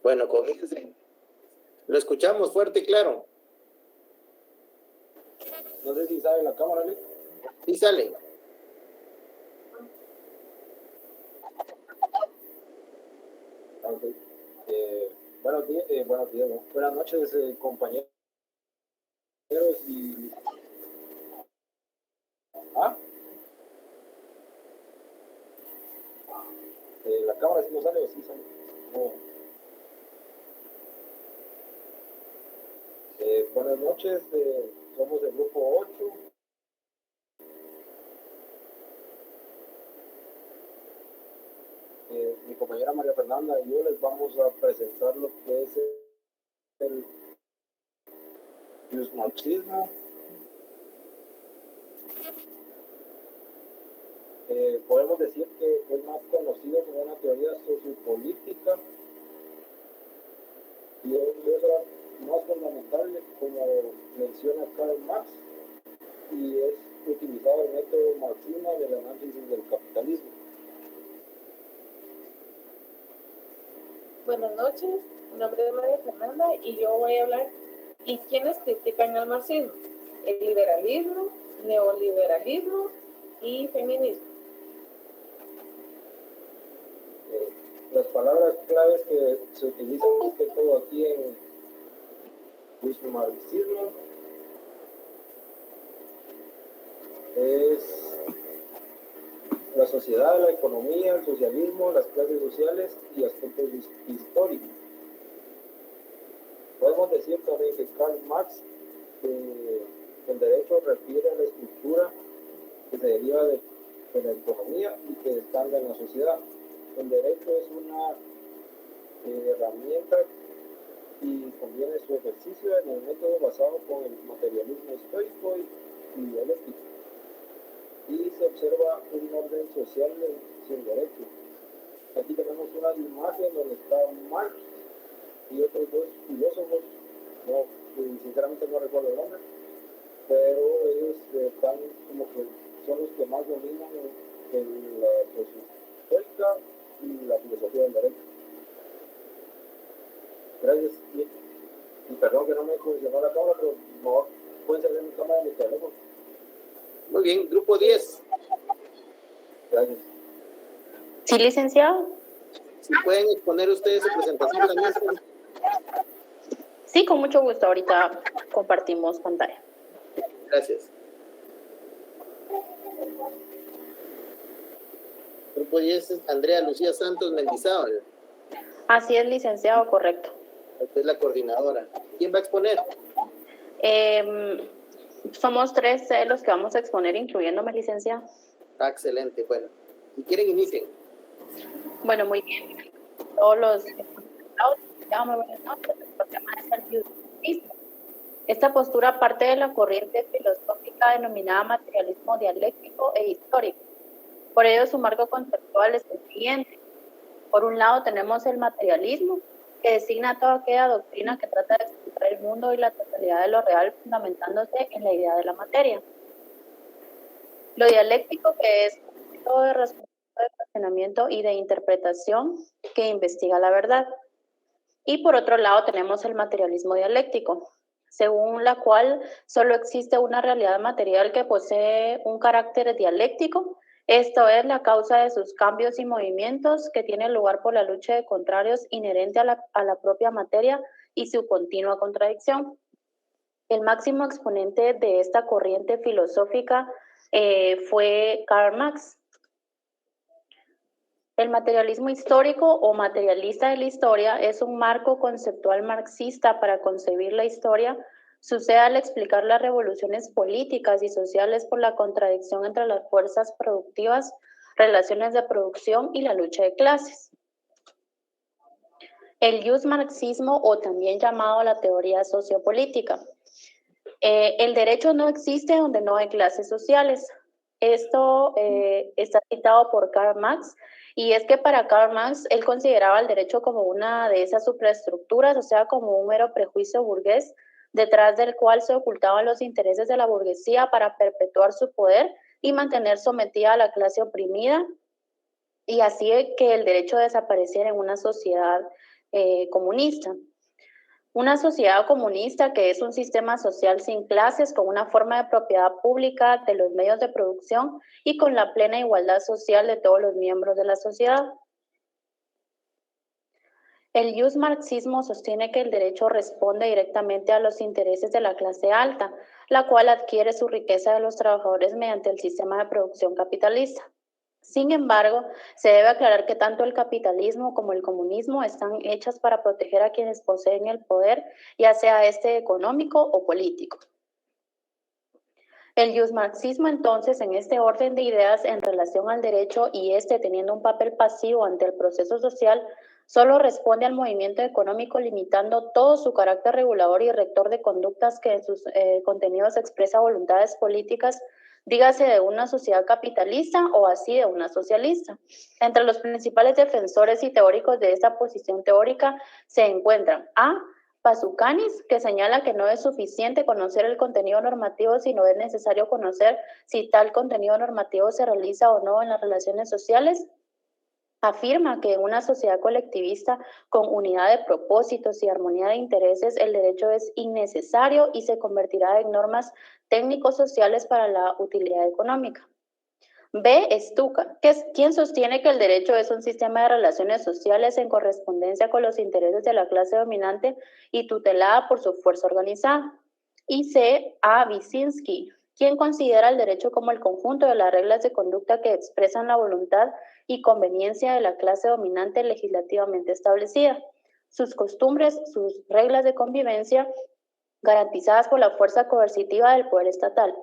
Bueno, comience. Lo escuchamos fuerte y claro. No sé si sale la cámara, ¿sí? Sí sale. Okay. Buenas noches, compañeros y... ¿La cámara sí no sale o sí sale? No. Buenas noches, somos el grupo 8. Mi compañera María Fernanda y yo les vamos a presentar lo que es el marxismo. Podemos decir que es más conocido como una teoría sociopolítica y es más fundamental, como menciona Karl Marx, y es utilizado el método marxista del análisis del capitalismo. Buenas noches, mi nombre es María Fernanda y yo voy a hablar ¿y quiénes critican al marxismo? El liberalismo, neoliberalismo y feminismo. Las palabras claves que se utilizan más que todo aquí en el marxismo es la sociedad, la economía, el socialismo, las clases sociales y aspectos históricos. Podemos decir también que Karl Marx, el derecho refiere a la estructura que se deriva de la economía y que descansa en la sociedad. El derecho es una herramienta y conviene su ejercicio en el método basado con el materialismo histórico y dialéctico. Y se observa un orden social sin derecho. Aquí tenemos una imagen donde está Marx y otros 2 filósofos, sinceramente no recuerdo el nombre, pero ellos están como que son los que más dominan en la sociológica y la filosofía del derecho. Gracias. Y perdón que no me funcionó la cámara, pero no pueden salir mi cámara de mi teléfono. Muy bien, grupo 10. Gracias. Sí, licenciado. si pueden exponer ustedes su presentación también. Sí, con mucho gusto. Ahorita compartimos pantalla. Gracias. Grupo 10 es Andrea Lucía Santos Mendizábal. Así es, licenciado, correcto. Usted es la coordinadora. ¿Quién va a exponer? Somos 3 los que vamos a exponer, incluyéndome, licenciado. Excelente, bueno. Si quieren, inicien. Bueno, muy bien. Todos los muy buenas noches. El tema es el youth. Esta postura parte de la corriente filosófica denominada materialismo dialéctico e histórico. Por ello, su marco conceptual es el siguiente. Por un lado, tenemos el materialismo, que designa toda aquella doctrina que trata de explicar el mundo y la totalidad de lo real, fundamentándose en la idea de la materia. Lo dialéctico, que es un método de razonamiento y de interpretación que investiga la verdad. Y por otro lado, tenemos el materialismo dialéctico, según la cual solo existe una realidad material que posee un carácter dialéctico. Esto es la causa de sus cambios y movimientos que tiene lugar por la lucha de contrarios inherente a la propia materia y su continua contradicción. El máximo exponente de esta corriente filosófica fue Karl Marx. El materialismo histórico o materialista de la historia es un marco conceptual marxista para concebir la historia. Sucede al explicar las revoluciones políticas y sociales por la contradicción entre las fuerzas productivas, relaciones de producción y la lucha de clases. El marxismo, o también llamado la teoría sociopolítica. El derecho no existe donde no hay clases sociales. Esto está citado por Karl Marx, y es que para Karl Marx él consideraba el derecho como una de esas superestructuras, o sea, como un mero prejuicio burgués, detrás del cual se ocultaban los intereses de la burguesía para perpetuar su poder y mantener sometida a la clase oprimida, y así que el derecho desapareciera en una sociedad comunista. Una sociedad comunista que es un sistema social sin clases, con una forma de propiedad pública de los medios de producción y con la plena igualdad social de todos los miembros de la sociedad. El marxismo sostiene que el derecho responde directamente a los intereses de la clase alta, la cual adquiere su riqueza de los trabajadores mediante el sistema de producción capitalista. Sin embargo, se debe aclarar que tanto el capitalismo como el comunismo están hechas para proteger a quienes poseen el poder, ya sea este económico o político. El marxismo, entonces, en este orden de ideas en relación al derecho y teniendo un papel pasivo ante el proceso social, solo responde al movimiento económico, limitando todo su carácter regulador y rector de conductas que en sus contenidos expresa voluntades políticas, dígase de una sociedad capitalista o así de una socialista. Entre los principales defensores y teóricos de esta posición teórica se encuentran A. Pasucanis, que señala que no es suficiente conocer el contenido normativo, sino es necesario conocer si tal contenido normativo se realiza o no en las relaciones sociales. Afirma que en una sociedad colectivista con unidad de propósitos y armonía de intereses, el derecho es innecesario y se convertirá en normas técnicos sociales para la utilidad económica. B. Stuka, quien sostiene que el derecho es un sistema de relaciones sociales en correspondencia con los intereses de la clase dominante y tutelada por su fuerza organizada. Y C. A. Wyszynski, quien considera el derecho como el conjunto de las reglas de conducta que expresan la voluntad y conveniencia de la clase dominante legislativamente establecida, sus costumbres, sus reglas de convivencia, garantizadas por la fuerza coercitiva del poder estatal.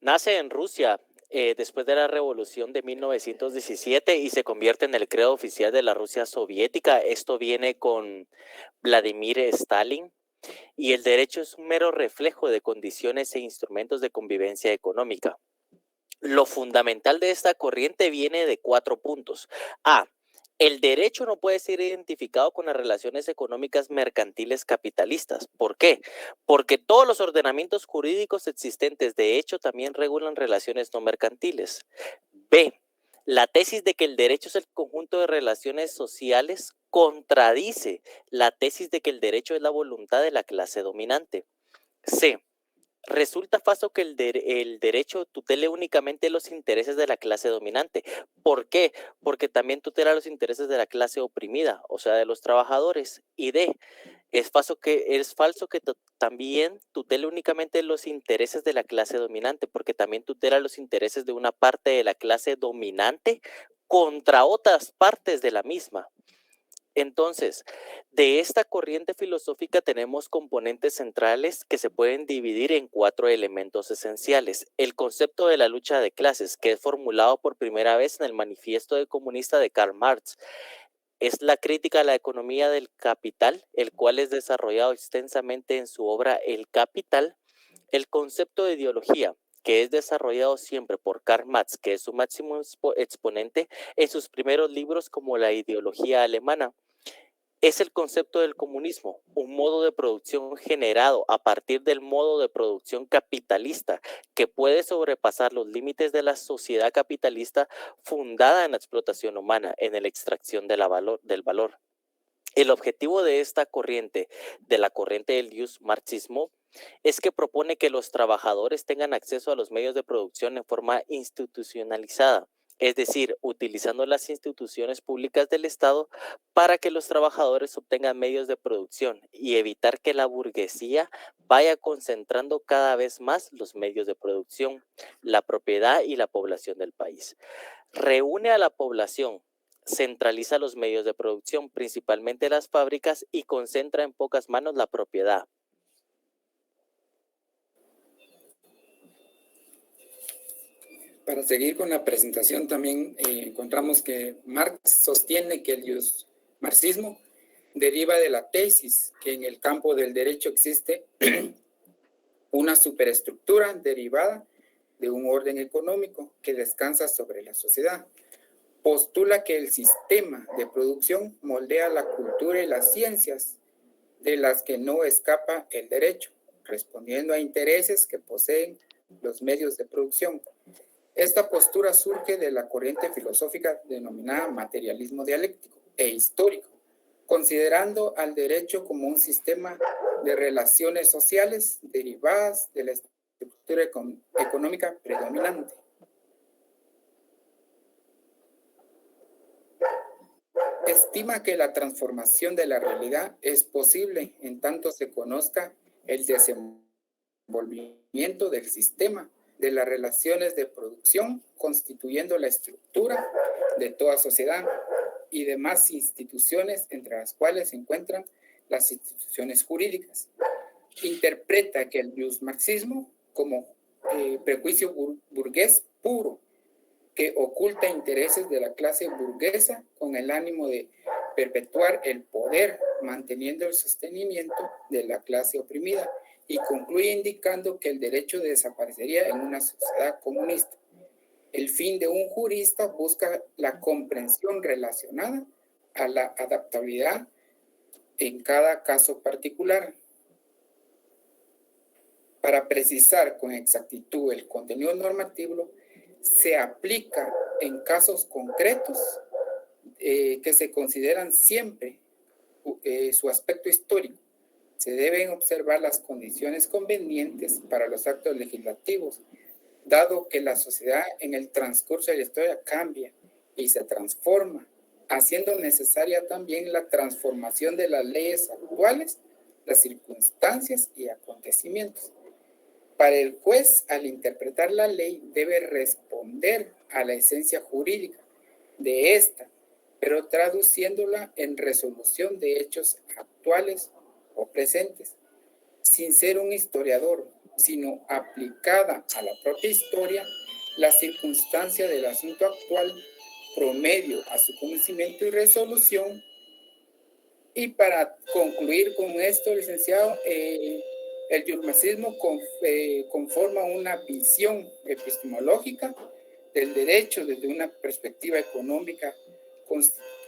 Nace en Rusia después de la revolución de 1917 y se convierte en el credo oficial de la Rusia soviética. Esto viene con Vladimir Stalin. Y el derecho es un mero reflejo de condiciones e instrumentos de convivencia económica. Lo fundamental de esta corriente viene de 4 puntos. A. El derecho no puede ser identificado con las relaciones económicas mercantiles capitalistas. ¿Por qué? Porque todos los ordenamientos jurídicos existentes de hecho también regulan relaciones no mercantiles. B. La tesis de que el derecho es el conjunto de relaciones sociales contradice la tesis de que el derecho es la voluntad de la clase dominante. C. Resulta falso que el derecho tutele únicamente los intereses de la clase dominante. ¿Por qué? Porque también tutela los intereses de la clase oprimida, o sea, de los trabajadores. Y D. Es falso que también tutele únicamente los intereses de la clase dominante, porque también tutela los intereses de una parte de la clase dominante contra otras partes de la misma. Entonces, de esta corriente filosófica tenemos componentes centrales que se pueden dividir en 4 elementos esenciales. El concepto de la lucha de clases, que es formulado por primera vez en el Manifiesto Comunista de Karl Marx. Es la crítica a la economía del capital, el cual es desarrollado extensamente en su obra El Capital. El concepto de ideología, que es desarrollado siempre por Karl Marx, que es su máximo exponente en sus primeros libros como La ideología alemana. Es el concepto del comunismo, un modo de producción generado a partir del modo de producción capitalista que puede sobrepasar los límites de la sociedad capitalista fundada en la explotación humana, en la extracción del valor. El objetivo de esta corriente, de la corriente del marxismo, es que propone que los trabajadores tengan acceso a los medios de producción en forma institucionalizada. Es decir, utilizando las instituciones públicas del Estado para que los trabajadores obtengan medios de producción y evitar que la burguesía vaya concentrando cada vez más los medios de producción, la propiedad y la población del país. Reúne a la población, centraliza los medios de producción, principalmente las fábricas, y concentra en pocas manos la propiedad. Para seguir con la presentación, también encontramos que Marx sostiene que el marxismo deriva de la tesis que en el campo del derecho existe una superestructura derivada de un orden económico que descansa sobre la sociedad. Postula que el sistema de producción moldea la cultura y las ciencias de las que no escapa el derecho, respondiendo a intereses que poseen los medios de producción. Esta postura surge de la corriente filosófica denominada materialismo dialéctico e histórico, considerando al derecho como un sistema de relaciones sociales derivadas de la estructura económica predominante. Estima que la transformación de la realidad es posible en tanto se conozca el desenvolvimiento del sistema de las relaciones de producción, constituyendo la estructura de toda sociedad y demás instituciones, entre las cuales se encuentran las instituciones jurídicas. Interpreta que el marxismo como prejuicio burgués puro, que oculta intereses de la clase burguesa con el ánimo de perpetuar el poder, manteniendo el sostenimiento de la clase oprimida, y concluye indicando que el derecho desaparecería en una sociedad comunista. El fin de un jurista busca la comprensión relacionada a la adaptabilidad en cada caso particular. Para precisar con exactitud el contenido normativo, se aplica en casos concretos que se consideran siempre su aspecto histórico. Se deben observar las condiciones convenientes para los actos legislativos, dado que la sociedad en el transcurso de la historia cambia y se transforma, haciendo necesaria también la transformación de las leyes actuales, las circunstancias y acontecimientos. Para el juez, al interpretar la ley, debe responder a la esencia jurídica de esta, pero traduciéndola en resolución de hechos actuales o presentes, sin ser un historiador, sino aplicada a la propia historia, la circunstancia del asunto actual, promedio a su conocimiento y resolución. Y para concluir con esto, licenciado, el marxismo conforma una visión epistemológica del derecho desde una perspectiva económica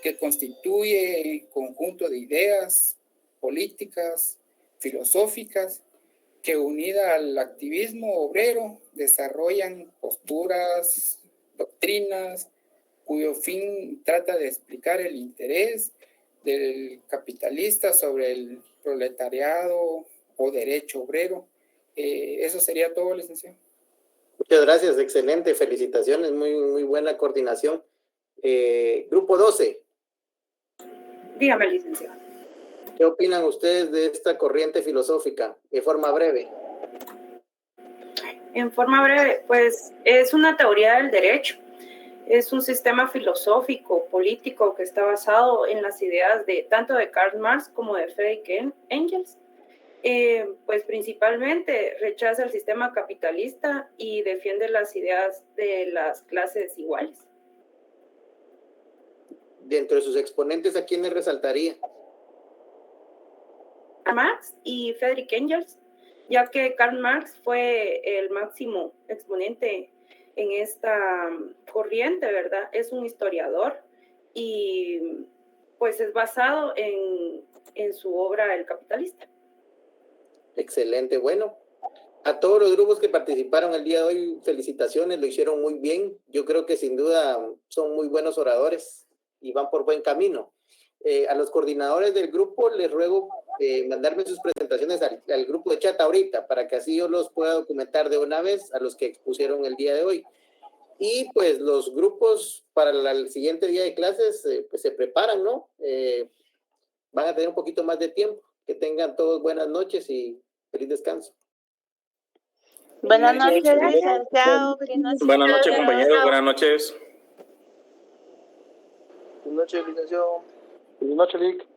que constituye conjunto de ideas políticas, filosóficas, que unida al activismo obrero desarrollan posturas, doctrinas, cuyo fin trata de explicar el interés del capitalista sobre el proletariado o derecho obrero. Eso sería todo, licenciado. Muchas gracias, excelente, felicitaciones, muy buena coordinación. Grupo 12. Dígame, licenciado. ¿Qué opinan ustedes de esta corriente filosófica? De forma breve. En forma breve, pues es una teoría del derecho. Es un sistema filosófico, político, que está basado en las ideas de tanto de Karl Marx como de Friedrich Engels. Pues principalmente rechaza el sistema capitalista y defiende las ideas de las clases iguales. Dentro de sus exponentes, ¿a quiénes resaltaría? Marx y Friedrich Engels, ya que Karl Marx fue el máximo exponente en esta corriente, ¿verdad? Es un historiador y pues es basado en su obra El Capitalista. Excelente, bueno. A todos los grupos que participaron el día de hoy, felicitaciones, lo hicieron muy bien. Yo creo que sin duda son muy buenos oradores y van por buen camino. A los coordinadores del grupo les ruego mandarme sus presentaciones al grupo de chat ahorita, para que así yo los pueda documentar de una vez a los que expusieron el día de hoy. Y pues los grupos para el siguiente día de clases pues se preparan, ¿no? Van a tener un poquito más de tiempo. Que tengan todos buenas noches y feliz descanso. Buenas noches, licenciado. Buenas noches, compañeros. Buenas noches. Buenas noches, licenciado. Buenas noches, Lic.